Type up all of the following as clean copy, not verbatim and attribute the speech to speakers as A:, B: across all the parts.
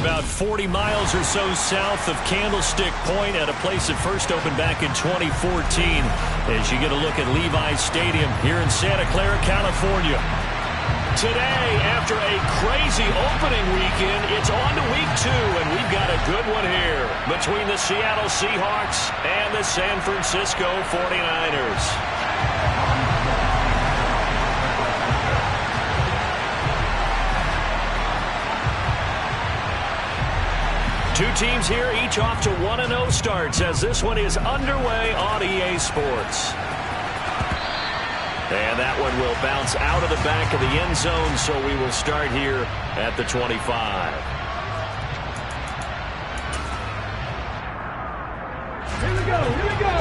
A: about 40 miles or so south of Candlestick Point at a place that first opened back in 2014 as you get a look at Levi's Stadium here in Santa Clara, California. Today, after a crazy opening weekend, it's on to week 2, and we've got a good one here between the Seattle Seahawks and the San Francisco 49ers. Two teams here, each off to 1-0 starts as this one is underway on EA Sports. And that one will bounce out of the back of the end zone, so we will start here at the 25.
B: Here we go, here we go!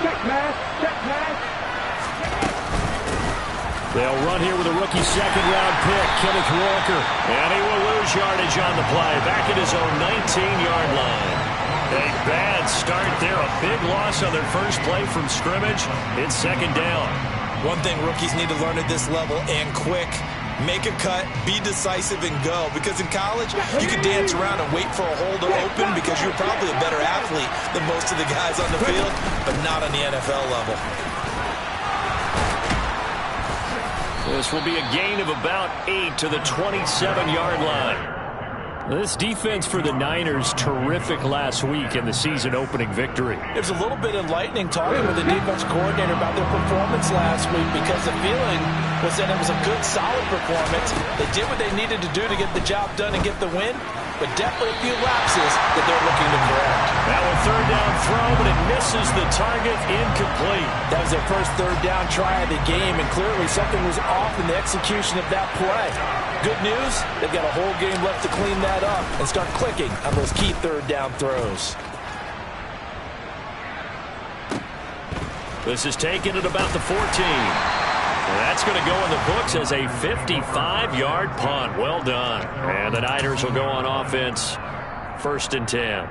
B: Check pass, check pass.
A: They'll run here with a rookie second-round pick, Kenneth Walker. And he will lose yardage on the play, back at his own 19-yard line. A bad start there, a big loss on their first play from scrimmage. It's second down.
C: One thing rookies need to learn at this level, and quick, make a cut, be decisive, and go. Because in college, you can dance around and wait for a hole to open because you're probably a better athlete than most of the guys on the field, but not on the NFL level.
A: This will be a gain of about 8 to the 27-yard line. This defense for the Niners, terrific last week in the season-opening victory.
C: It was a little bit enlightening talking with the defense coordinator about their performance last week because the feeling was that it was a good, solid performance. They did what they needed to do to get the job done and get the win, but definitely a few lapses that they're looking to correct.
A: Now a third-down throw, but it misses the target, incomplete.
C: That was their first third-down try of the game, and clearly something was off in the execution of that play. Good news, they've got a whole game left to clean that up and start clicking on those key third-down throws.
A: This is taken at about the 14. And that's going to go in the books as a 55-yard punt. Well done. And the Niners will go on offense, 1st and 10.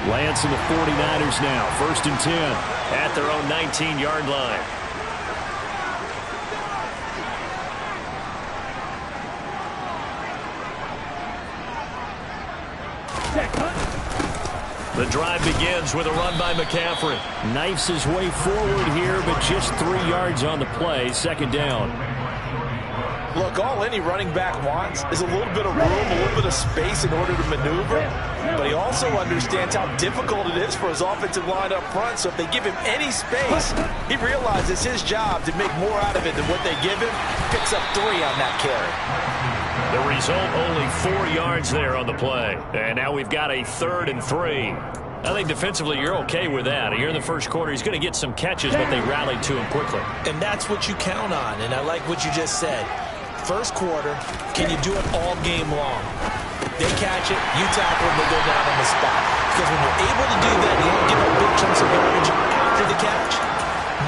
A: Lance and the 49ers now, 1st and 10 at their own 19-yard line. The drive begins with a run by McCaffrey. Knifes his way forward here, but just 3 yards on the play. Second down.
C: Look, all any running back wants is a little bit of room, a little bit of space in order to maneuver. But he also understands how difficult it is for his offensive line up front. So if they give him any space, he realizes his job to make more out of it than what they give him. Picks up 3 on that carry.
A: The result, only 4 yards there on the play. And now we've got a 3rd and 3. I think defensively you're okay with that. Here in the first quarter, he's going to get some catches, but they rallied to him quickly.
C: And that's what you count on, and I like what you just said. First quarter, can you do it all game long? They catch it, you tackle them, they go down on the spot. Because when you're able to do that, you don't give up big chunks of yardage after the catch.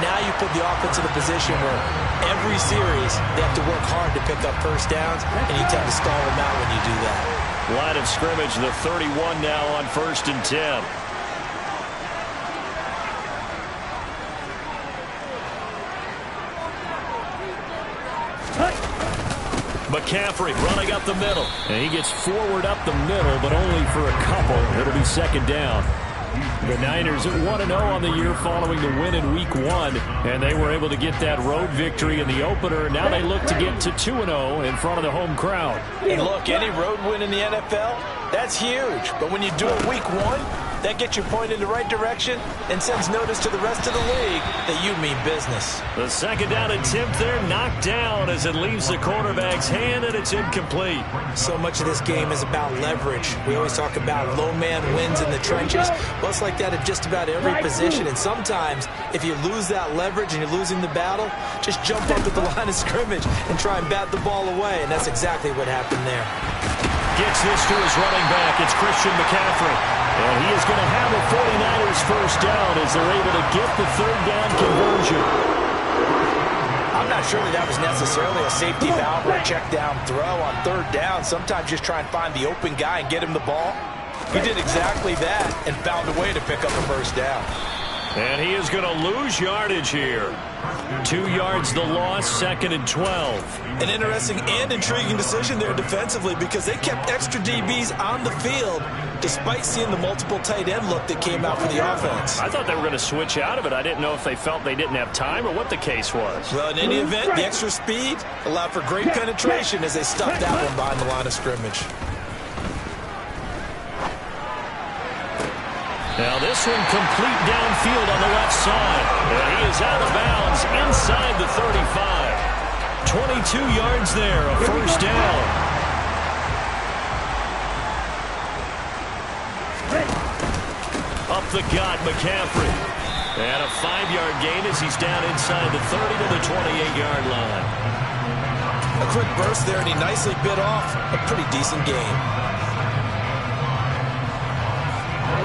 C: Now you put the offense in a position where every series they have to work hard to pick up first downs, and you tend to stall them out when you do that.
A: Line of scrimmage, the 31 now on 1st and 10. McCaffrey running up the middle. And he gets forward up the middle, but only for a couple. It'll be second down. The Niners at 1-0 on the year following the win in Week 1. And they were able to get that road victory in the opener. Now they look to get to 2-0 in front of the home crowd.
C: And look, any road win in the NFL, that's huge. But when you do it Week 1, that gets you pointed in the right direction and sends notice to the rest of the league that you mean business.
A: The second down attempt there knocked down as it leaves the quarterback's hand, and it's incomplete.
C: So much of this game is about leverage. We always talk about low man wins in the trenches. Well, it's like that at just about every position. And sometimes, if you lose that leverage and you're losing the battle, just jump up at the line of scrimmage and try and bat the ball away. And that's exactly what happened there.
A: Gets this to his running back. It's Christian McCaffrey. And he is going to have a 49ers first down as they're able to get the third down conversion.
C: I'm not sure that was necessarily a safety valve or a check down throw on third down. Sometimes just try and find the open guy and get him the ball. He did exactly that and found a way to pick up a first down.
A: And he is going to lose yardage here. 2 yards the loss, 2nd and 12.
C: An interesting and intriguing decision there defensively because they kept extra DBs on the field despite seeing the multiple tight end look that came out for the offense.
A: I thought they were going to switch out of it. I didn't know if they felt they didn't have time or what the case was.
C: Well, in any event, the extra speed allowed for great penetration as they stuffed that one behind the line of scrimmage.
A: Now this one complete downfield on the left side. And he is out of bounds inside the 35. 22 yards there, a first down. Up the gut, McCaffrey. And a 5-yard gain as he's down inside the 30 to the 28-yard line.
C: A quick burst there, and he nicely bit off a pretty decent gain.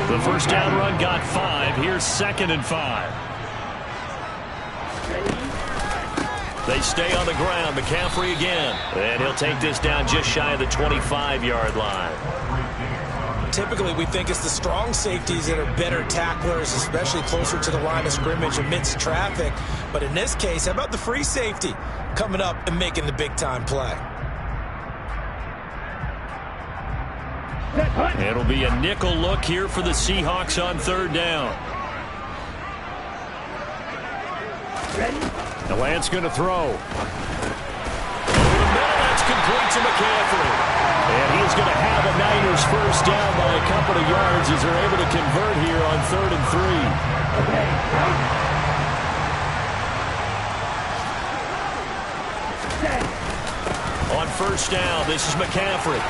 A: The first down run got 5. Here's 2nd and 5. They stay on the ground. McCaffrey again. And he'll take this down just shy of the 25-yard line.
C: Typically, we think it's the strong safeties that are better tacklers, especially closer to the line of scrimmage amidst traffic. But in this case, how about the free safety coming up and making the big-time play?
A: It'll be a nickel look here for the Seahawks on 3rd down. The Lance going to throw. Over the middle, that's complete to McCaffrey. And he's going to have a Niners first down by a couple of yards as they're able to convert here on 3rd and 3. On first down, this is McCaffrey.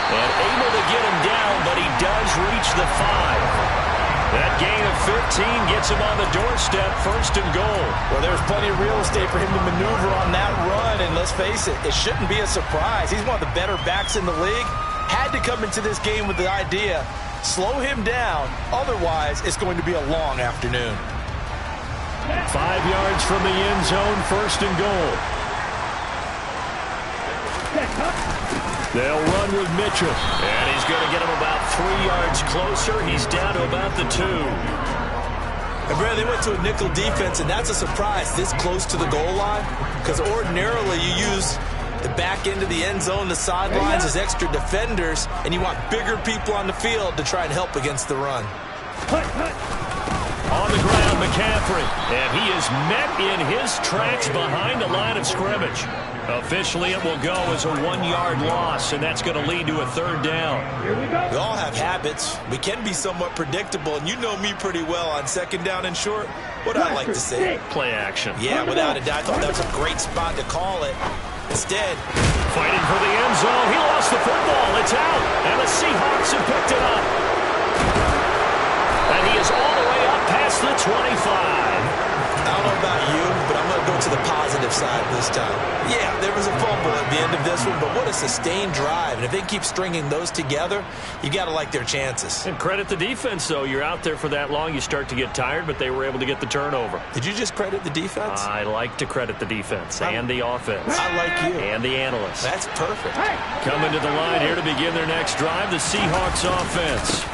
A: And able to get him down, but he does reach the 5. That gain of 15 gets him on the doorstep, 1st and goal.
C: Well, there's plenty of real estate for him to maneuver on that run, and let's face it, it shouldn't be a surprise. He's one of the better backs in the league. Had to come into this game with the idea, slow him down, otherwise it's going to be a long afternoon.
A: 5 yards from the end zone, 1st and goal. They'll run with Mitchell. And he's going to get him about 3 yards closer. He's down to about the 2.
C: And Brad, they went to a nickel defense, and that's a surprise this close to the goal line. Because ordinarily you use the back end of the end zone, the sidelines as extra defenders, and you want bigger people on the field to try and help against the run.
A: On the ground, McCaffrey. And he is met in his tracks behind the line of scrimmage. Officially, it will go as a 1-yard loss, and that's going to lead to a 3rd down.
C: We all have habits. We can be somewhat predictable, and you know me pretty well on 2nd down and short. What I like to say?
A: Play action.
C: Yeah, without a doubt. I thought that was a great spot to call it. Instead,
A: fighting for the end zone. He lost the football. It's out, and the Seahawks have picked it up. And he is all the way up past the 25.
C: I don't know about you, but I'm going to go to the positive side this time. Yeah, there was a fumble at the end of this one, but what a sustained drive. And if they keep stringing those together, you got to like their chances.
A: And credit the defense, though. You're out there for that long, you start to get tired, but they were able to get the turnover.
C: Did you just credit the defense?
A: I like to credit the defense and the offense.
C: I like you.
A: And the analysts.
C: That's perfect.
A: Coming to the line here to begin their next drive, the Seahawks offense.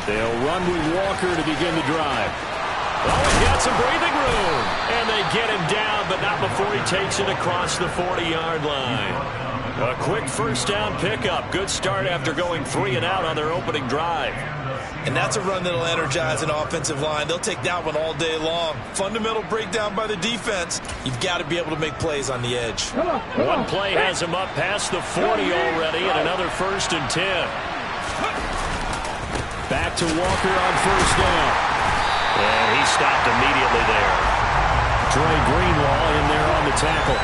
A: They'll run with Walker to begin the drive. Oh, he's got some breathing room. And they get him down, but not before he takes it across the 40-yard line. A quick first down pickup. Good start after going 3 and out on their opening drive.
C: And that's a run that'll energize an offensive line. They'll take that one all day long. Fundamental breakdown by the defense. You've got to be able to make plays on the edge.
A: One play has him up past the 40 already, and another 1st and 10. Back to Walker on first down. And he stopped immediately there. Troy Greenlaw in there on the tackle.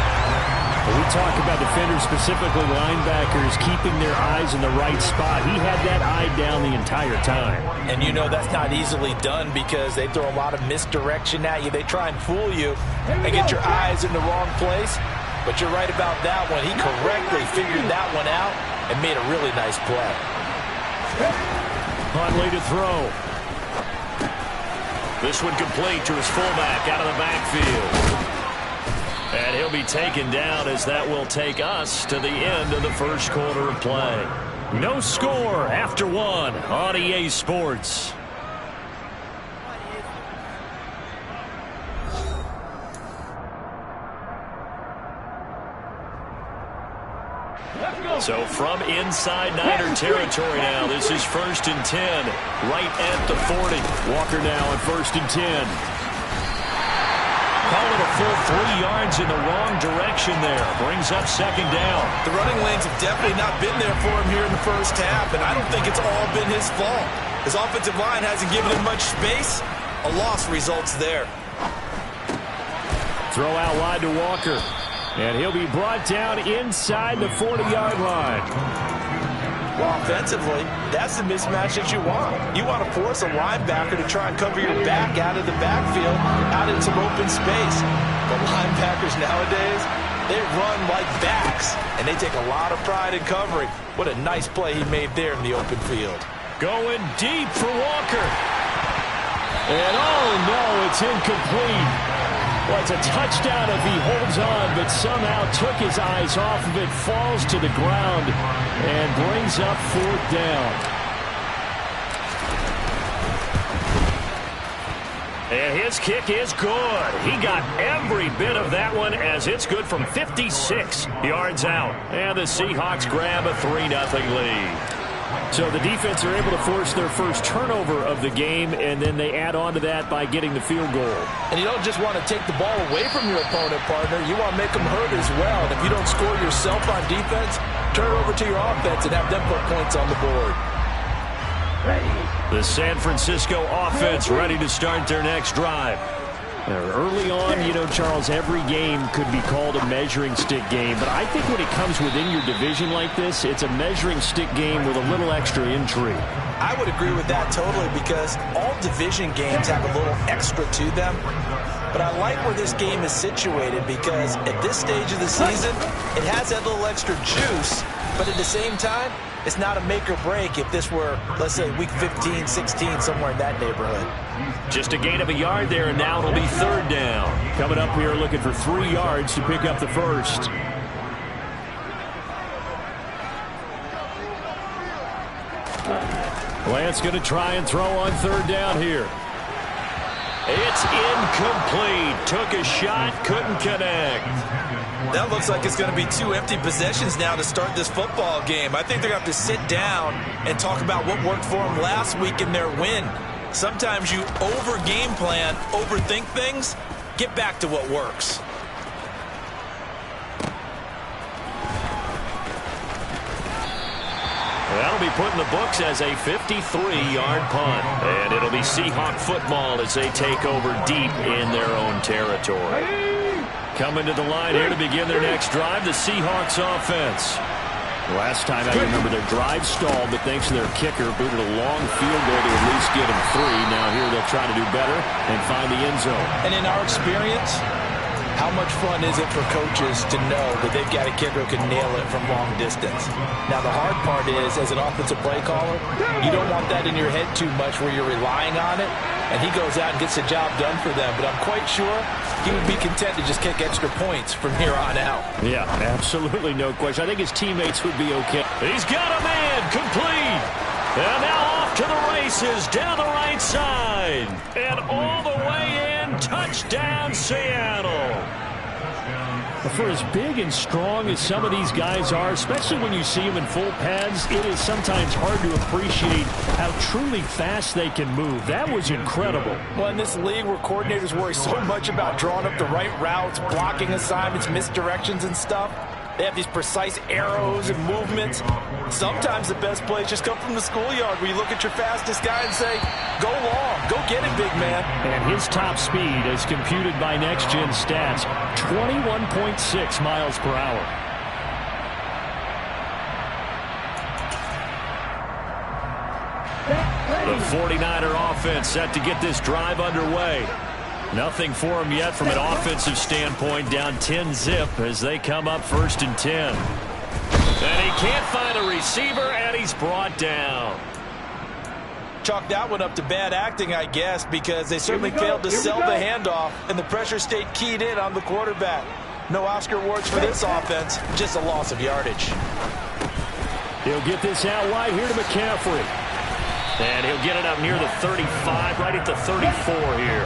A: We talk about defenders, specifically linebackers, keeping their eyes in the right spot. He had that eye down the entire time.
C: And you know that's not easily done because they throw a lot of misdirection at you. They try and fool you and get your eyes in the wrong place. But you're right about that one. He correctly figured that one out and made a really nice play.
A: Huntley to throw. This one complete to his fullback out of the backfield. And he'll be taken down as that will take us to the end of the first quarter of play. No score after 1 on EA Sports. So from inside Niner territory now, this is 1st and 10, right at the 40. Walker now at 1st and 10. Call it a full 3 yards in the wrong direction there. Brings up 2nd down.
C: The running lanes have definitely not been there for him here in the first half, and I don't think it's all been his fault. His offensive line hasn't given him much space. A loss results there.
A: Throw out wide to Walker. And he'll be brought down inside the 40-yard line.
C: Well, offensively, that's the mismatch that you want. You want to force a linebacker to try and cover your back out of the backfield, out in some open space. But linebackers nowadays, they run like backs, and they take a lot of pride in covering. What a nice play he made there in the open field.
A: Going deep for Walker. And oh no, it's incomplete. Well, it's a touchdown if he holds on, but somehow took his eyes off of it, falls to the ground, and brings up 4th down. And his kick is good. He got every bit of that one as it's good from 56 yards out. And the Seahawks grab a 3-0 lead. So the defense are able to force their first turnover of the game, and then they add on to that by getting the field goal.
C: And you don't just want to take the ball away from your opponent, partner. You want to make them hurt as well. And if you don't score yourself on defense, turn it over to your offense and have them put points on the board.
A: The San Francisco offense ready to start their next drive. Early on, you know, Charles, every game could be called a measuring stick game, but I think when it comes within your division like this, it's a measuring stick game with a little extra intrigue.
C: I would agree with that totally, because all division games have a little extra to them. But I like where this game is situated, because at this stage of the season, it has that little extra juice, but at the same time, it's not a make or break if this were, let's say, week 15, 16, somewhere in that neighborhood.
A: Just a gain of a yard there, and now it'll be 3rd down. Coming up here looking for 3 yards to pick up the first. Lance going to try and throw on 3rd down here. It's incomplete. Took a shot, couldn't connect.
C: That looks like it's going to be 2 empty possessions now to start this football game. I think they're going to have to sit down and talk about what worked for them last week in their win. Sometimes you over-game plan, overthink things. Get back to what works.
A: That'll be put in the books as a 53-yard punt. And it'll be Seahawk football as they take over deep in their own territory. Coming to the line here to begin their next drive, the Seahawks offense. Last time I remember their drive stalled, but thanks to their kicker, booted a long field goal to at least get them 3. Now here they'll try to do better and find the end zone.
C: And in our experience, how much fun is it for coaches to know that they've got a kicker who can nail it from long distance? Now, the hard part is, as an offensive play caller, you don't want that in your head too much where you're relying on it, and he goes out and gets the job done for them. But I'm quite sure he would be content to just kick extra points from here on out.
A: Yeah, absolutely no question. I think his teammates would be okay. He's got a man complete. And now off to the races down the right side. And all the way in, touchdown Seattle. For as big and strong as some of these guys are, especially when you see them in full pads, it is sometimes hard to appreciate how truly fast they can move. That was incredible.
C: Well, in this league where coordinators worry so much about drawing up the right routes, blocking assignments, misdirections and stuff, they have these precise arrows and movements. Sometimes the best plays just come from the schoolyard where you look at your fastest guy and say, go long, go get it, big man.
A: And his top speed, as computed by Next Gen Stats, 21.6 miles per hour. The 49er offense set to get this drive underway. Nothing for him yet from an offensive standpoint, down 10-zip as they come up 1st and 10. And he can't find a receiver, and he's brought down.
C: Chalk that one up to bad acting, I guess, because they certainly failed to sell the handoff, and the pressure stayed keyed in on the quarterback. No Oscar awards for this offense, just a loss of yardage.
A: He'll get this out wide here to McCaffrey. And he'll get it up near the 35, right at the 34 here.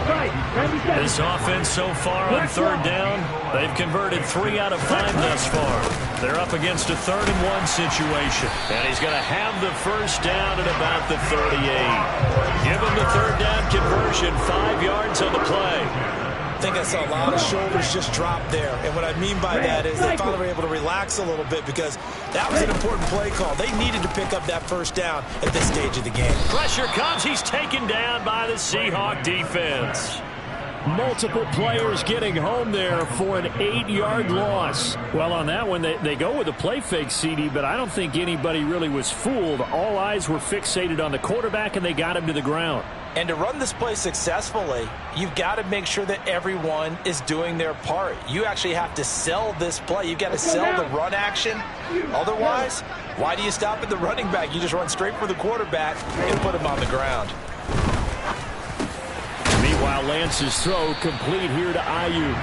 A: This offense so far on 3rd down, they've converted 3 out of 5 thus far. They're up against a 3rd and 1 situation. And he's going to have the first down at about the 38. Give him the 3rd down conversion, 5 yards on the play.
C: I think I saw a lot of shoulders just drop there. And what I mean by that is they finally were able to relax a little bit because that was an important play call. They needed to pick up that first down at this stage of the game.
A: Pressure comes. He's taken down by the Seahawk defense. Multiple players getting home there for an 8-yard loss. Well, on that one, they go with a play fake, CD, but I don't think anybody really was fooled. All eyes were fixated on the quarterback, and they got him to the ground.
C: And to run this play successfully, you've got to make sure that everyone is doing their part. You actually have to sell this play. You've got to sell the run action. Otherwise, why do you stop at the running back? You just run straight for the quarterback and put him on the ground.
A: Meanwhile, Lance's throw complete here to Ayuk.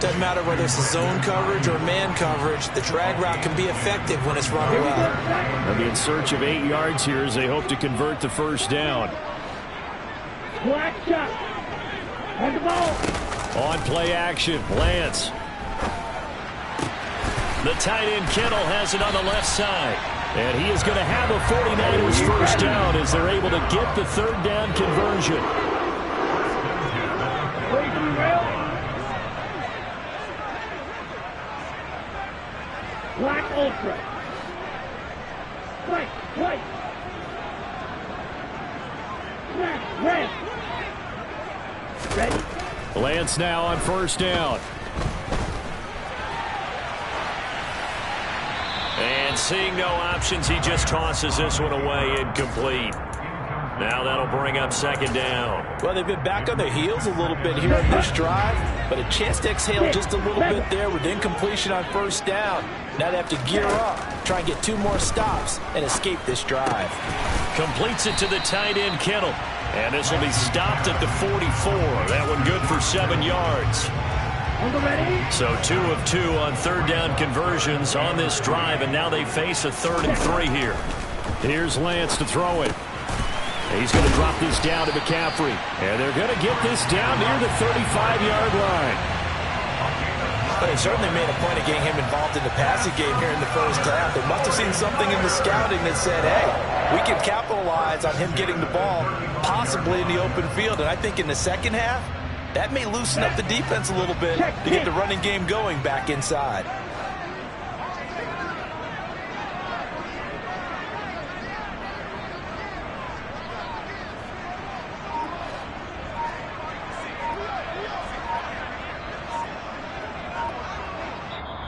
C: Doesn't matter whether it's a zone coverage or man coverage, the drag route can be effective when it's run well.
A: They'll be in search of 8 yards here as they hope to convert the first down.
B: Black shot. On the ball.
A: On play action, Lance. The tight end Kittle has it on the left side. And he is going to have a 49ers first down as they're able to get the 3rd down conversion.
B: Black ultra. White. Red. Ready.
A: Lance now on first down. And seeing no options, he just tosses this one away, incomplete. Now that'll bring up 2nd down.
C: Well, they've been back on their heels a little bit here on this drive, but a chance to exhale just a little bit there with incompletion on first down. Now they have to gear up, try and get 2 more stops and escape this drive.
A: Completes it to the tight end Kittle. And this will be stopped at the 44. That one good for 7 yards. So 2 of 2 on 3rd down conversions on this drive, and now they face a 3rd and 3 here. Here's Lance to throw it. He's going to drop this down to McCaffrey. And they're going to get this down near the 35-yard line.
C: But they certainly made a point of getting him involved in the passing game here in the first half. They must have seen something in the scouting that said, hey, we can capitalize on him getting the ball possibly in the open field. And I think in the second half, that may loosen up the defense a little bit to get the running game going back inside.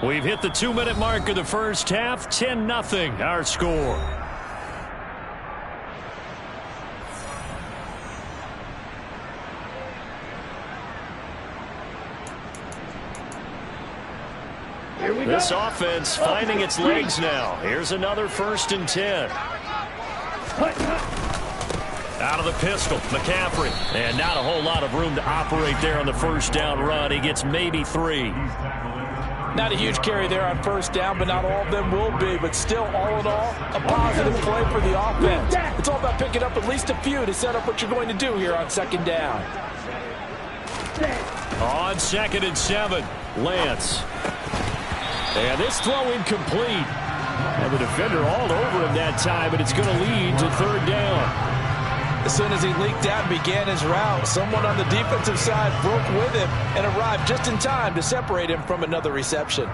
A: We've hit the 2-minute mark of the first half. 10-0 our score. This offense finding its legs now. Here's another 1st and 10. Out of the pistol, McCaffrey. And not a whole lot of room to operate there on the first down run. He gets maybe 3.
C: Not a huge carry there on first down, but not all of them will be. But still, all in all, a positive play for the offense. It's all about picking up at least a few to set up what you're going to do here on 2nd down.
A: On 2nd and 7, Lance. And this throw incomplete. And the defender all over him that time, but it's going to lead to 3rd down.
C: As soon as he leaked out and began his route, someone on the defensive side broke with him and arrived just in time to separate him from another reception.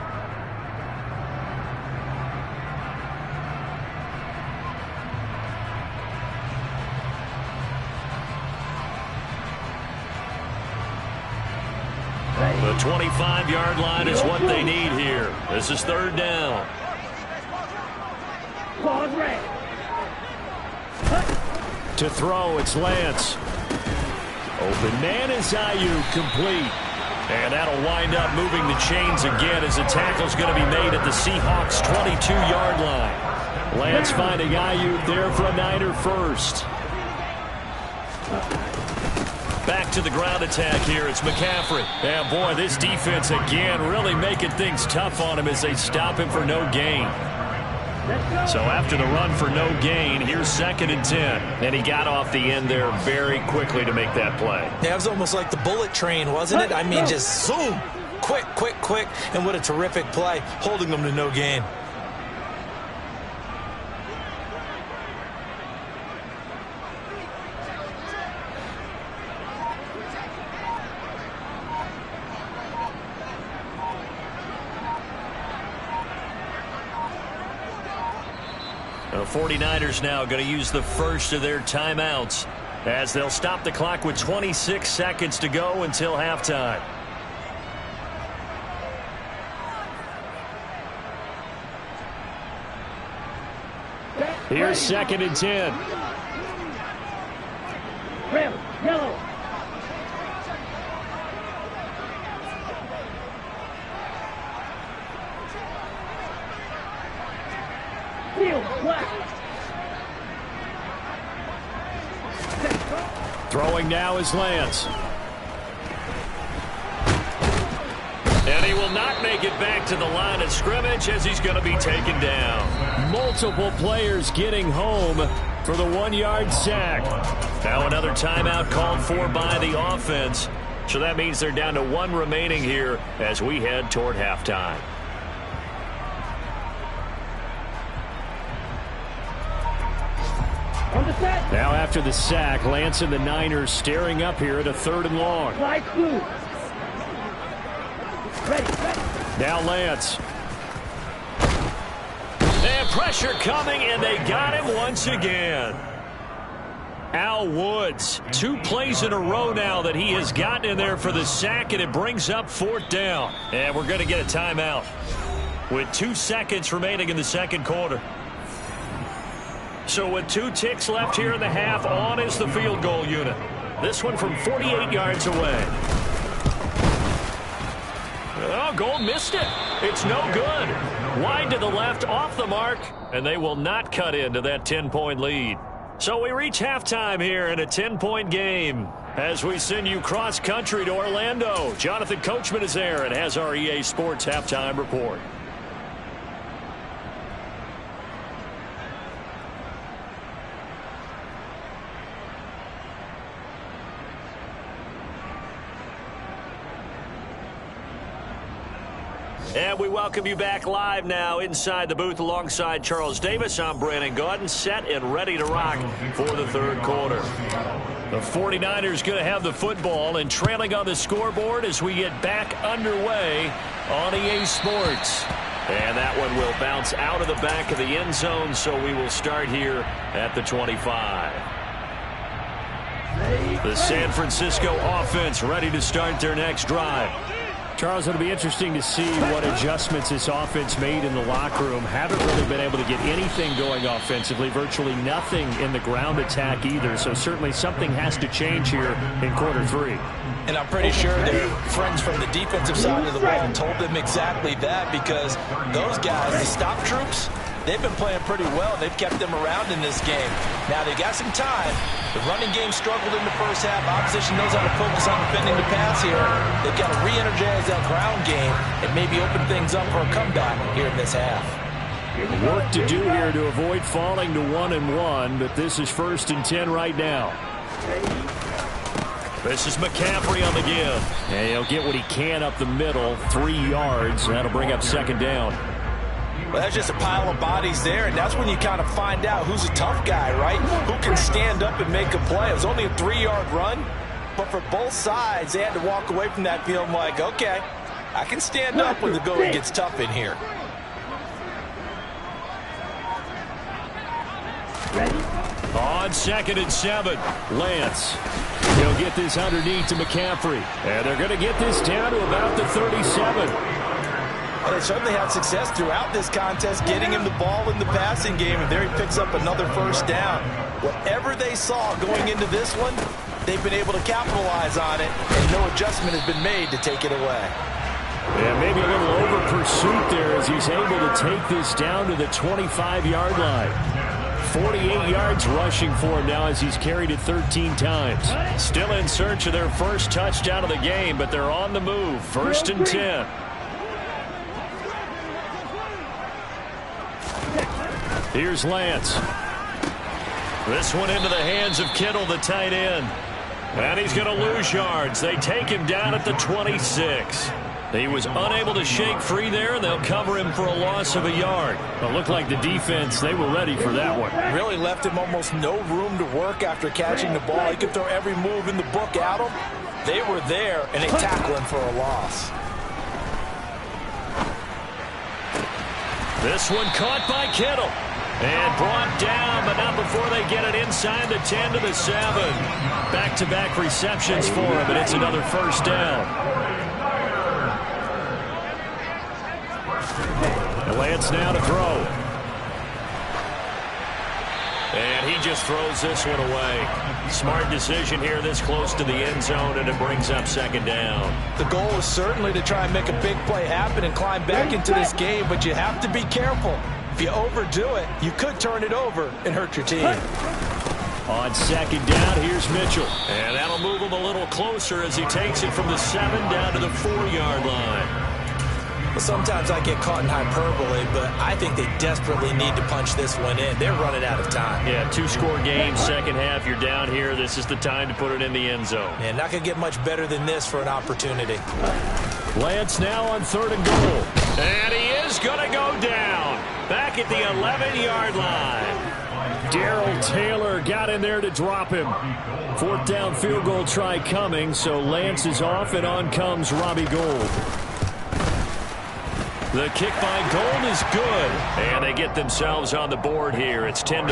A: The 25-yard line is what they need here. This is 3rd down. To throw, it's Lance. Open man is Ayuk, complete. And that'll wind up moving the chains again as the tackle's going to be made at the Seahawks' 22-yard line. Lance finding Ayuk there for a Niner first. Back to the ground attack here. It's McCaffrey. And boy, this defense again really making things tough on him as they stop him for no gain. So after the run for no gain, here's 2nd and 10. And he got off the end there very quickly to make that play.
C: Yeah, it was almost like the bullet train, wasn't it? I mean, just zoom, quick, and what a terrific play, holding them to no gain.
A: The 49ers now going to use the first of their timeouts as they'll stop the clock with 26 seconds to go until halftime. Here's 2nd and 10.
B: Red, yellow. Field, black.
A: Throwing now is Lance. And he will not make it back to the line of scrimmage as he's going to be taken down. Multiple players getting home for the 1-yard sack. Now another timeout called for by the offense. So that means they're down to 1 remaining here as we head toward halftime. Now after the sack, Lance and the Niners staring up here at a 3rd and long.
B: Light blue. Ready.
A: Now Lance. And pressure coming, and they got him once again. Al Woods, 2 plays in a row now that he has gotten in there for the sack, and it brings up 4th down. And we're going to get a timeout with 2 seconds remaining in the second quarter. So with 2 ticks left here in the half, on is the field goal unit. This one from 48 yards away. Oh, goal missed it. It's no good. Wide to the left, off the mark, and they will not cut into that 10-point lead. So we reach halftime here in a 10-point game as we send you cross-country to Orlando. Jonathan Coachman is there and has our EA Sports halftime report. And we welcome you back live now inside the booth alongside Charles Davis. I'm Brandon Gaudin, set and ready to rock for the 3rd quarter. The 49ers going to have the football and trailing on the scoreboard as we get back underway on EA Sports. And that one will bounce out of the back of the end zone, so we will start here at the 25. The San Francisco offense ready to start their next drive. Charles, it'll be interesting to see what adjustments this offense made in the locker room. Haven't really been able to get anything going offensively, virtually nothing in the ground attack either. So certainly something has to change here in quarter 3.
C: And I'm pretty sure their friends from the defensive side of the ball told them exactly that, because those guys, the stop troops, they've been playing pretty well. They've kept them around in this game. Now they've got some time. The running game struggled in the first half. Opposition knows how to focus on defending the pass here. They've got to re-energize that ground game and maybe open things up for a comeback here in this half.
A: Work to do here to avoid falling to 1-1, but this is 1st and 10 right now. This is McCaffrey on the give. And he'll get what he can up the middle, 3 yards. That'll bring up 2nd down.
C: Well, that's just a pile of bodies there, and that's when you kind of find out who's a tough guy, right? Who can stand up and make a play. It was only a 3-yard run, but for both sides, they had to walk away from that feeling like, okay, I can stand up when the going gets tough in here.
A: On 2nd and 7, Lance. He'll get this underneath to McCaffrey, and they're going to get this down to about the 37.
C: Well, they certainly had success throughout this contest, getting him the ball in the passing game, and there he picks up another 1st down. Whatever they saw going into this one, they've been able to capitalize on it, and no adjustment has been made to take it away.
A: Yeah, maybe a little over-pursuit there as he's able to take this down to the 25-yard line. 48 yards rushing for him now as he's carried it 13 times. Still in search of their first touchdown of the game, but they're on the move. 1st and 10. Here's Lance. This one into the hands of Kittle, the tight end. And he's going to lose yards. They take him down at the 26. He was unable to shake free there, and they'll cover him for a loss of a yard. It looked like the defense, they were ready for that one.
C: Really left him almost no room to work after catching the ball. He could throw every move in the book at him. They were there, and they tackle him for a loss.
A: This one caught by Kittle. And brought down, but not before they get it inside the 10 to the 7. Back-to-back receptions for him, and it's another first down. Lance now to throw. And he just throws this one away. Smart decision here this close to the end zone, and it brings up second down.
C: The goal is certainly to try and make a big play happen and climb back into this game, but you have to be careful. If you overdo it, you could turn it over and hurt your team.
A: On second down, here's Mitchell. And that'll move him a little closer as he takes it from the 7 down to the 4-yard line.
C: Well, sometimes I get caught in hyperbole, but I think they desperately need to punch this one in. They're running out of time.
A: Yeah, 2-score game, second half. You're down here. This is the time to put it in the end zone.
C: And not going to get much better than this for an opportunity.
A: Lance now on 3rd and goal. And he is going to go down. Back at the 11-yard line. Darrell Taylor got in there to drop him. 4th down field goal try coming, so Lance is off, and on comes Robbie Gould. The kick by Gould is good, and they get themselves on the board here. It's 10-3.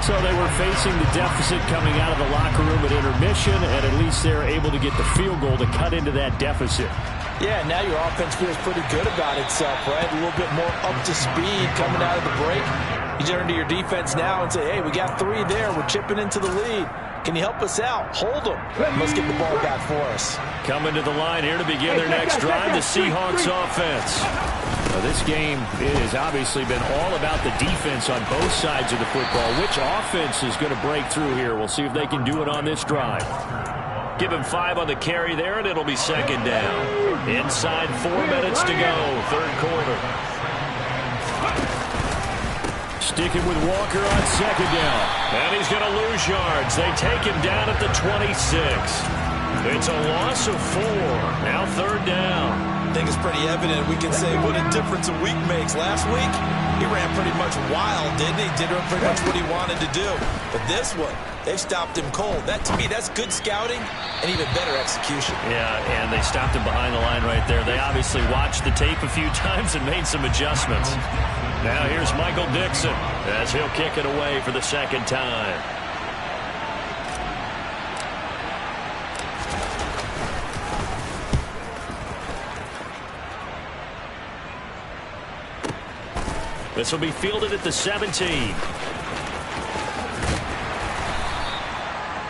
A: So they were facing the deficit coming out of the locker room at intermission, and at least they're able to get the field goal to cut into that deficit.
C: Yeah, now your offense feels pretty good about itself, right? A little bit more up to speed coming out of the break. You turn to your defense now and say, hey, we got 3 there. We're chipping into the lead. Can you help us out? Hold them. Let's get the ball back for us.
A: Coming to the line here to begin their next drive, the Seahawks offense. Now, this game has obviously been all about the defense on both sides of the football. Which offense is going to break through here? We'll see if they can do it on this drive. Give him 5 on the carry there, and it'll be second down. Inside 4 minutes to go, 3rd quarter. Sticking with Walker on second down. And he's going to lose yards. They take him down at the 26. It's a loss of 4. Now 3rd down.
C: I think it's pretty evident. We can say what a difference a week makes. Last week, he ran pretty much wild, didn't he? Did pretty much what he wanted to do. But this one, they've stopped him cold. That, to me, that's good scouting and even better execution.
A: Yeah, and they stopped him behind the line right there. They obviously watched the tape a few times and made some adjustments. Now here's Michael Dixon as he'll kick it away for the 2nd time. This will be fielded at the 17.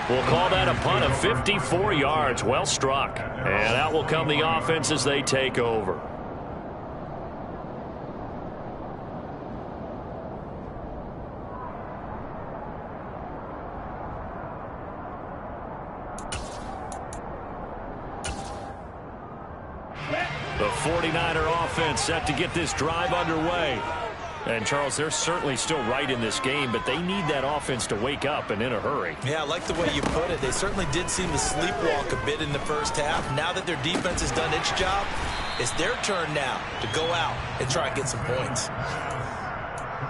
A: We'll call that a punt of 54 yards. Well struck. And out will come the offense as they take over. The 49er offense set to get this drive underway. And, Charles, they're certainly still right in this game, but they need that offense to wake up and in a hurry.
C: Yeah, I like the way you put it. They certainly did seem to sleepwalk a bit in the first half. Now that their defense has done its job, it's their turn now to go out and try and get some points.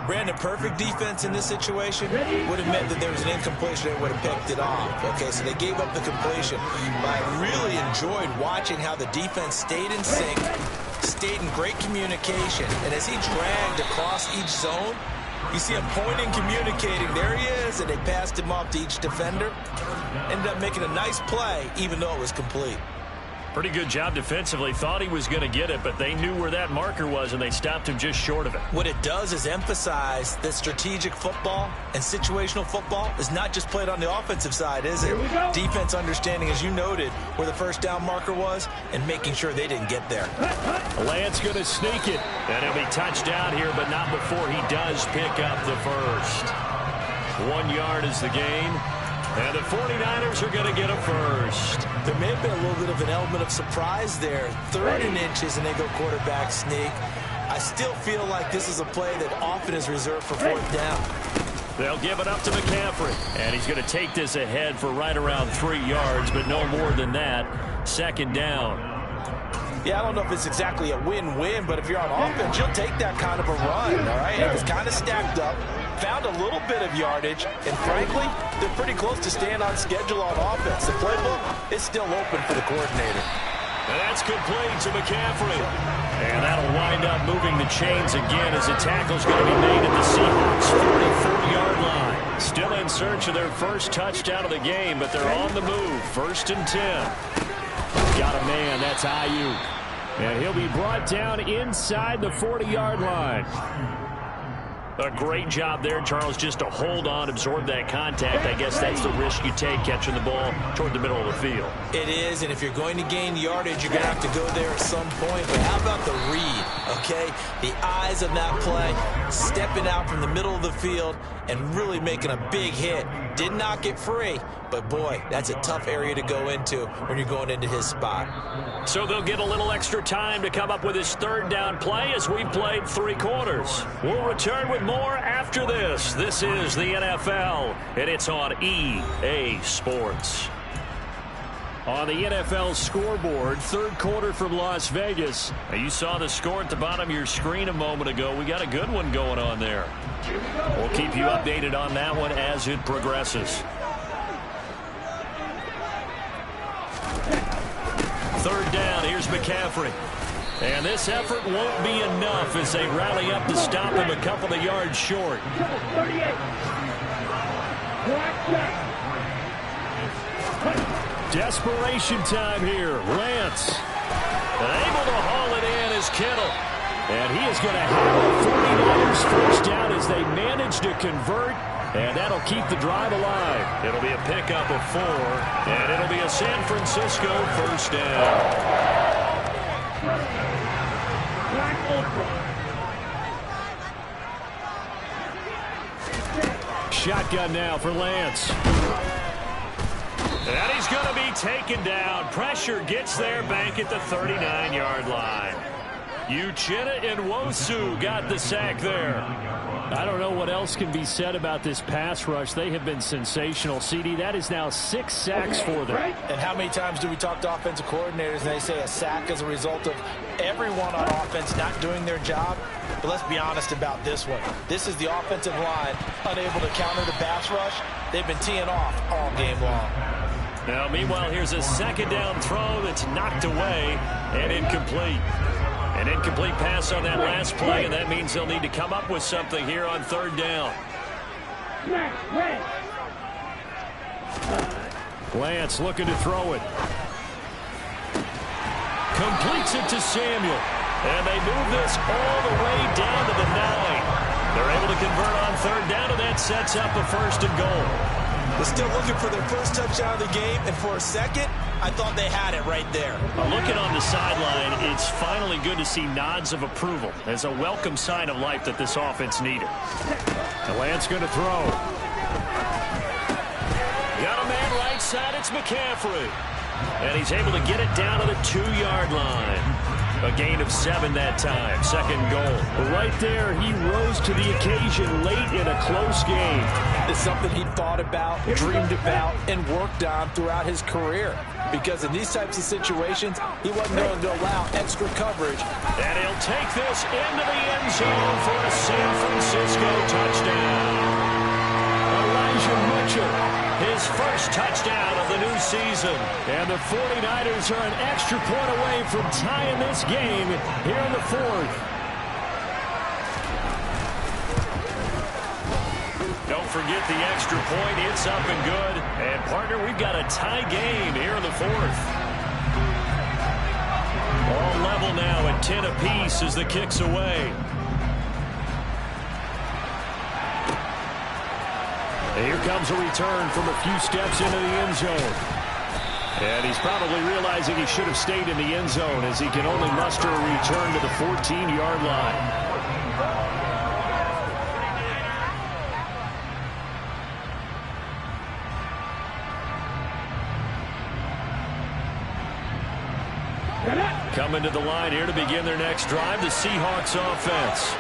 C: Brandon, perfect defense in this situation would have meant that there was an incompletion and would have picked it off. Okay, so they gave up the completion. But I really enjoyed watching how the defense stayed in sync, stayed in great communication. And as he dragged across each zone, you see him pointing, communicating. There he is, and they passed him off to each defender. Ended up making a nice play, even though it was complete.
A: Pretty good job defensively. Thought he was going to get it, but they knew where that marker was, and they stopped him just short of it.
C: What it does is emphasize that strategic football and situational football is not just played on the offensive side, is it? Defense understanding, as you noted, where the first down marker was and making sure they didn't get there.
A: Lance going to sneak it, and he'll be touched down here, but not before he does pick up the first. 1 yard is the gain. And the 49ers are going to get a first.
C: There may have been a little bit of an element of surprise there. 3rd and inches, and they go quarterback sneak. I still feel like this is a play that often is reserved for 4th down.
A: They'll give it up to McCaffrey. And he's going to take this ahead for right around 3 yards, but no more than that. 2nd down.
C: Yeah, I don't know if it's exactly a win-win, but if you're on offense, you'll take that kind of a run, all right? It was kind of stacked up, found a little bit of yardage, and frankly, they're pretty close to staying on schedule on offense. The playbook is still open for the coordinator.
A: And that's complete to McCaffrey. And that'll wind up moving the chains again as the tackle's going to be made at the Seahawks' 44-yard line. Still in search of their first touchdown of the game, but they're on the move. 1st and 10. Got a man, that's Ayuk. And he'll be brought down inside the 40-yard line. A great job there, Charles, just to hold on, absorb that contact. I guess that's the risk you take catching the ball toward the middle of the field.
C: It is, and if you're going to gain yardage, you're going to have to go there at some point. But how about the read, okay? The eyes of that play, stepping out from the middle of the field and really making a big hit. Did not get free, but boy, that's a tough area to go into when you're going into his spot.
A: So they'll get a little extra time to come up with his 3rd down play as we've played 3 quarters. We'll return with more after this. This is the NFL, and it's on EA Sports. On the NFL scoreboard, 3rd quarter from Las Vegas. Now, you saw the score at the bottom of your screen a moment ago. We got a good one going on there. We'll keep you updated on that one as it progresses. 3rd down, here's McCaffrey. And this effort won't be enough as they rally up to stop him a couple of yards short.
B: 38.
A: Desperation time here. Lance. Able to haul it in is Kittle. And he is going to have a 49ers first down as they manage to convert. And that'll keep the drive alive. It'll be a pickup of 4. And it'll be a San Francisco first down. Shotgun now for Lance. And he's going to be taken down. Pressure gets there back at the 39-yard line. Uchenna and Nwosu got the sack there. I don't know what else can be said about this pass rush. They have been sensational. CD, that is now 6 sacks for them.
C: And how many times do we talk to offensive coordinators and they say a sack is a result of everyone on offense not doing their job? But let's be honest about this one. This is the offensive line unable to counter the pass rush. They've been teeing off all game long.
A: Now, meanwhile, here's a 2nd down throw that's knocked away and incomplete. An incomplete pass on that last play, and that means they'll need to come up with something here on 3rd down. Lance looking to throw it. Completes it to Samuel. And they move this all the way down to the 9. They're able to convert on 3rd down, and that sets up a 1st and goal.
C: They're still looking for their first touchdown of the game, and for a second, I thought they had it right there.
A: Looking on the sideline, it's finally good to see nods of approval as a welcome sign of life that this offense needed. And Lance going to throw. Got a man right side, it's McCaffrey. And he's able to get it down to the 2-yard line. A gain of 7 that time. 2nd goal. Right there, he rose to the occasion late in a close game.
C: It's something he thought about, dreamed about, and worked on throughout his career. Because in these types of situations, he wasn't going to allow extra coverage.
A: And he'll take this into the end zone for a San Francisco touchdown. Elijah Mitchell, his first touchdown of the new season. And the 49ers are an extra point away from tying this game here in the 4th. Don't forget the extra point. It's up and good. And, partner, we've got a tie game here in the 4th. All level now at 10 apiece as the kick's away. Here comes a return from a few steps into the end zone. And he's probably realizing he should have stayed in the end zone as he can only muster a return to the 14-yard line. Coming to the line here to begin their next drive, the Seahawks offense.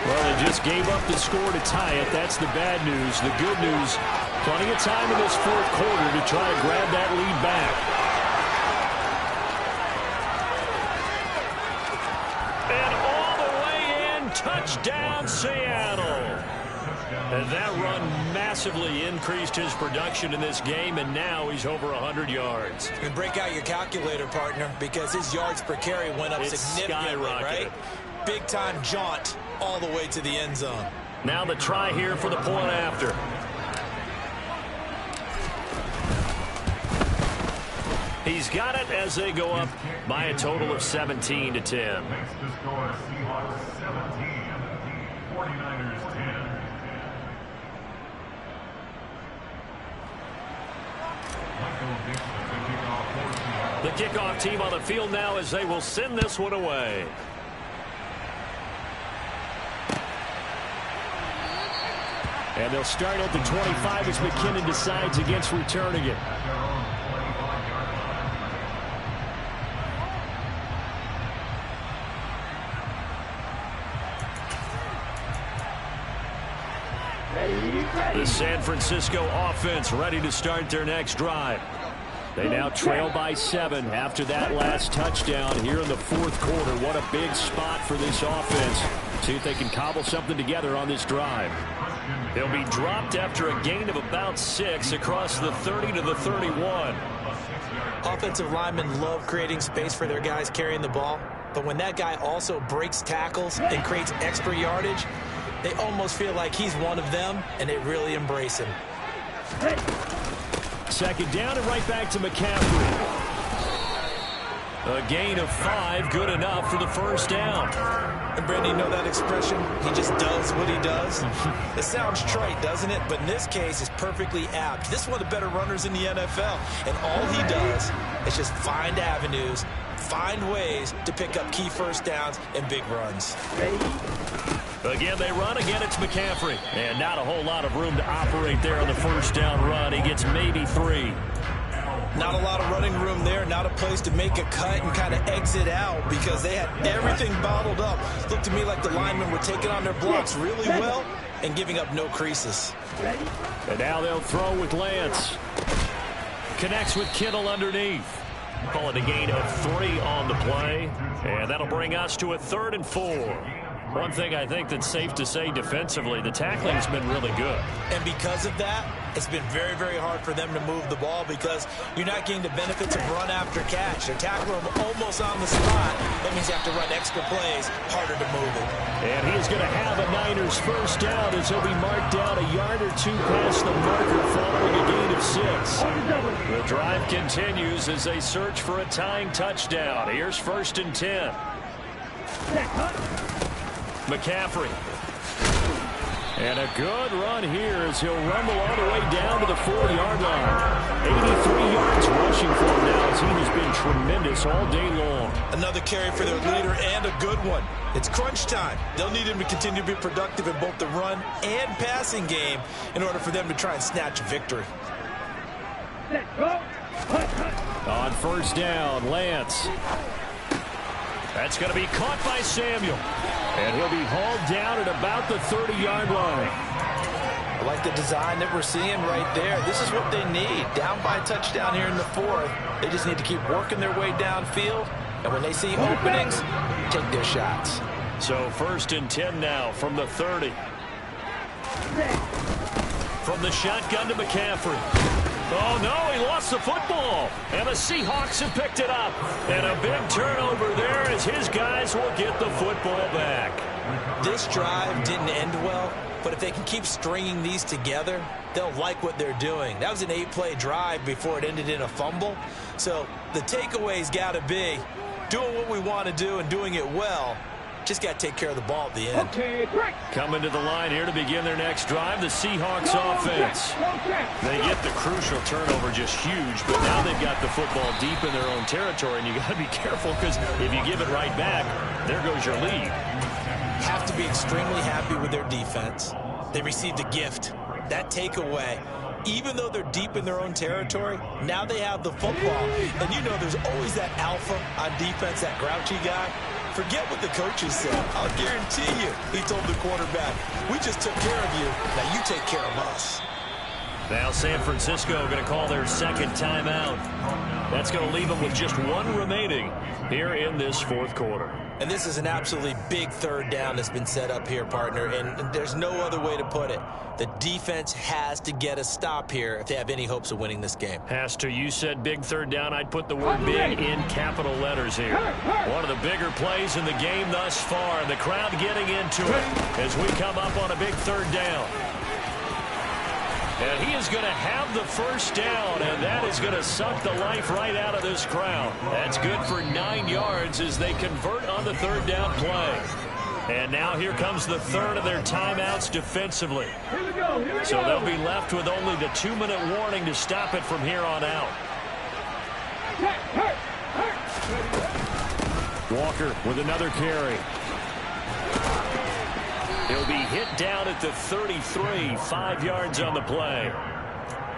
A: Well, they just gave up the score to tie it. That's the bad news. The good news, plenty of time in this 4th quarter to try and grab that lead back. Touchdown, Seattle. And that run massively increased his production in this game, and now he's over 100 yards.
C: And break out your calculator, partner, because his yards per carry went up significantly, right? Big-time jaunt all the way to the end zone.
A: Now the try here for the point after. He's got it as they go up by a total of 17-10.
D: Next to score, Seahawks 17, 49ers 10.
A: The kickoff team on the field now as they will send this one away. And they'll start at the 25 as McKinnon decides against returning it. The San Francisco offense ready to start their next drive. They now trail by 7 after that last touchdown here in the fourth quarter. What a big spot for this offense. See if they can cobble something together on this drive. They'll be dropped after a gain of about 6 across the 30 to the 31.
C: Offensive linemen love creating space for their guys carrying the ball, but when that guy also breaks tackles and creates extra yardage, they almost feel like he's one of them, and they really embrace him.
A: Second down and right back to McCaffrey. A gain of 5, good enough for the first down.
C: And Brandon, you know that expression? He just does what he does. It sounds trite, doesn't it? But in this case, it's perfectly apt. This is one of the better runners in the NFL. And all he does is just find avenues, find ways to pick up key first downs and big runs.
A: Again, they run. Again, it's McCaffrey. And not a whole lot of room to operate there on the first down run. He gets maybe 3.
C: Not a lot of running room there. Not a place to make a cut and kind of exit out because they had everything bottled up. Looked to me like the linemen were taking on their blocks really well and giving up no creases.
A: And now they'll throw with Lance. Connects with Kittle underneath. Call it a gain of 3 on the play. And that'll bring us to a 3rd and 4. One thing I think that's safe to say defensively, the tackling's been really good.
C: And because of that, it's been very, very hard for them to move the ball because you're not getting the benefits of run after catch. They're tackling them almost on the spot. That means you have to run extra plays, harder to move it.
A: And he's going to have a Niners first down as he'll be marked down a yard or 2 past the marker following a gain of 6. The drive continues as they search for a tying touchdown. Here's 1st and 10. McCaffrey. And a good run here as he'll rumble all the way down to the 4-yard line. 83 yards rushing for him now as he has been tremendous all day long.
C: Another carry for their leader and a good one. It's crunch time. They'll need him to continue to be productive in both the run and passing game in order for them to try and snatch a victory.
A: On first down, Lance. That's going to be caught by Samuel. And he'll be hauled down at about the 30-yard line.
C: I like the design that we're seeing right there. This is what they need. Down by a touchdown here in the 4th. They just need to keep working their way downfield. And when they see openings, take their shots.
A: So 1st and 10 now from the 30. From the shotgun to McCaffrey. Oh, no, he lost the football. And the Seahawks have picked it up. And a big turnover there as his guys will get the football back.
C: This drive didn't end well, but if they can keep stringing these together, they'll like what they're doing. That was an 8-play drive before it ended in a fumble. So the takeaway's got to be doing what we want to do and doing it well. Just got to take care of the ball at the end.
A: Coming to the line here to begin their next drive, the Seahawks offense. They get the crucial turnover just huge, but now they've got the football deep in their own territory, and you got to be careful because if you give it right back, there goes your lead.
C: Have to be extremely happy with their defense. They received a gift. That takeaway, even though they're deep in their own territory, now they have the football. And you know there's always that alpha on defense, that grouchy guy. Forget what the coaches said. I'll guarantee you, he told the quarterback, we just took care of you. Now you take care of us.
A: Now San Francisco going to call their 2nd timeout. That's going to leave them with just 1 remaining here in this 4th quarter.
C: And this is an absolutely big third down that's been set up here, partner, and there's no other way to put it. The defense has to get a stop here if they have any hopes of winning this game.
A: Has to. You said big third down. I'd put the word big in capital letters here. One of the bigger plays in the game thus far. The crowd getting into it as we come up on a big third down. And he is going to have the first down, and that is going to suck the life right out of this crowd. That's good for 9 yards as they convert on the third down play. And now here comes the third of their timeouts defensively.
B: Here we go.
A: So they'll be left with only the 2-minute warning to stop it from here on out. Walker with another carry. He'll be hit down at the 33, 5 yards on the play.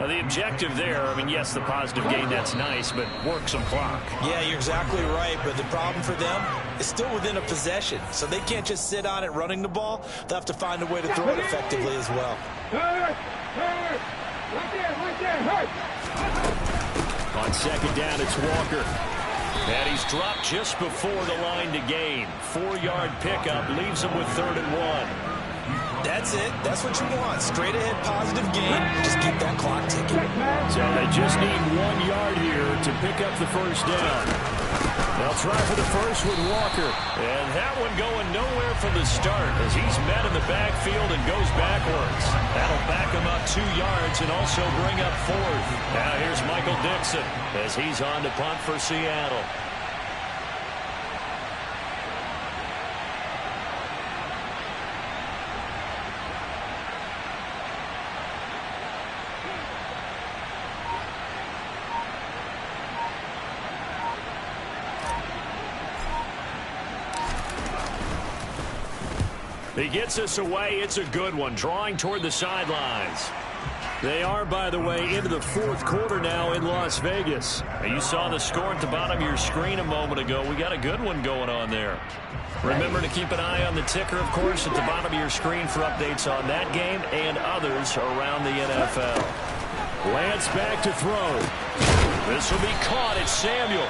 A: Now the objective there, I mean, yes, the positive gain, that's nice, but work some clock.
C: Yeah, you're exactly right, but the problem for them is still within a possession, so they can't just sit on it running the ball. They'll have to find a way to throw it effectively as well.
B: Right there.
A: On second down, it's Walker. And he's dropped just before the line to gain. 4-yard pickup leaves him with 3rd and 1.
C: That's it. That's what you want. Straight ahead positive gain. Just keep that clock ticking.
A: So they just need 1 yard here to pick up the first down. They'll try for the first with Walker. And that one going nowhere from the start as he's met in the backfield and goes backwards. That'll back him up 2 yards and also bring up 4th. Now here's Michael Dixon as he's on to punt for Seattle. He gets us away. It's a good one, drawing toward the sidelines. They are, by the way, into the 4th quarter now in Las Vegas. You saw the score at the bottom of your screen a moment ago. We got a good one going on there. Remember to keep an eye on the ticker, of course, at the bottom of your screen for updates on that game and others around the NFL. Lance back to throw. This will be caught. It's Samuel.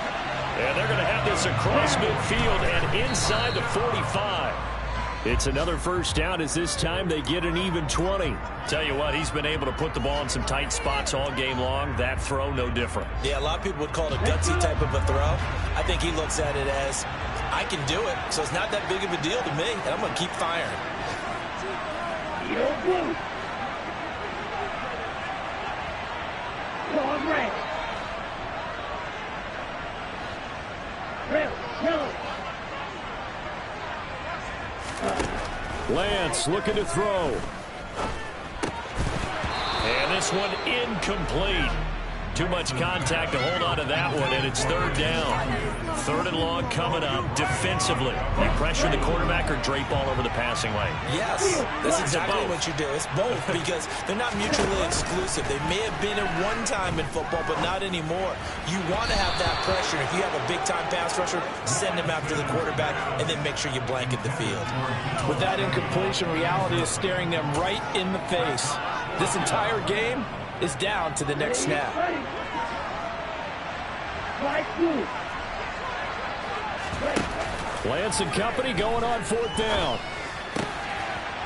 A: And they're going to have this across midfield and inside the 45. It's another first down as this time they get an even 20. Tell you what, he's been able to put the ball in some tight spots all game long. That throw, no different.
C: Yeah, a lot of people would call it a gutsy type of a throw. I think he looks at it as, I can do it, so it's not that big of a deal to me, and I'm going to keep firing.
A: Lance looking to throw. And this one incomplete. Too much contact to hold on to that one, and it's 3rd down. 3rd and long coming up defensively. You pressure the quarterback or drape all over the passing lane?
C: Yes, that's exactly what you do. It's both because they're not mutually exclusive. They may have been at one time in football, but not anymore. You want to have that pressure. If you have a big-time pass rusher, send him after the quarterback, and then make sure you blanket the field.
E: With that incompletion, reality is staring them right in the face. This entire game is down to the next snap.
A: Lance and company going on 4th down.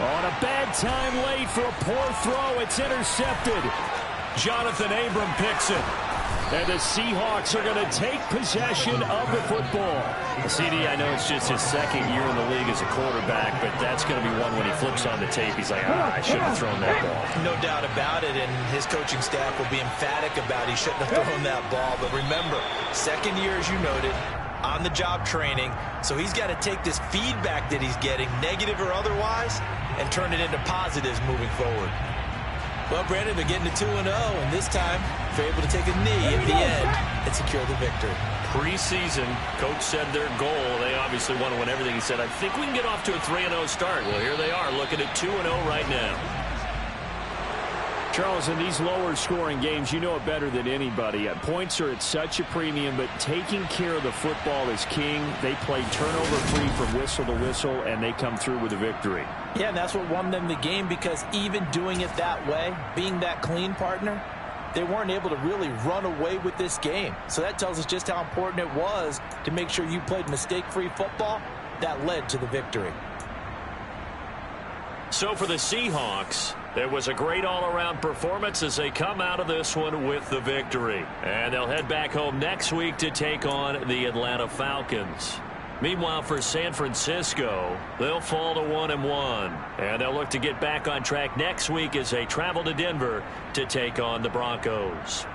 A: On a bad time late for a poor throw. It's intercepted. Jonathan Abram picks it. And the Seahawks are going to take possession of the football. CD, I know it's just his 2nd year in the league as a quarterback, but that's going to be one when he flips on the tape. He's like, I shouldn't have thrown that ball.
C: No doubt about it, and his coaching staff will be emphatic about he shouldn't have thrown that ball. But remember, 2nd year, as you noted, on-the-job training, so he's got to take this feedback that he's getting, negative or otherwise, and turn it into positives moving forward. Well, Brandon, they're getting to 2-0, and this time they're able to take a knee at the end and secure the victory.
A: Preseason, coach said their goal, they obviously want to win everything. He said, I think we can get off to a 3-0 start. Well, here they are looking at 2-0 right now. Charles, in these lower-scoring games, you know it better than anybody. Points are at such a premium, but taking care of the football is king. They play turnover-free from whistle to whistle, and they come through with a victory.
E: Yeah, and that's what won them the game, because even doing it that way, being that clean partner, they weren't able to really run away with this game. So that tells us just how important it was to make sure you played mistake-free football. that led to the victory.
A: So for the Seahawks, it was a great all-around performance as they come out of this one with the victory. And they'll head back home next week to take on the Atlanta Falcons. Meanwhile, for San Francisco, they'll fall to 1-1. And they'll look to get back on track next week as they travel to Denver to take on the Broncos.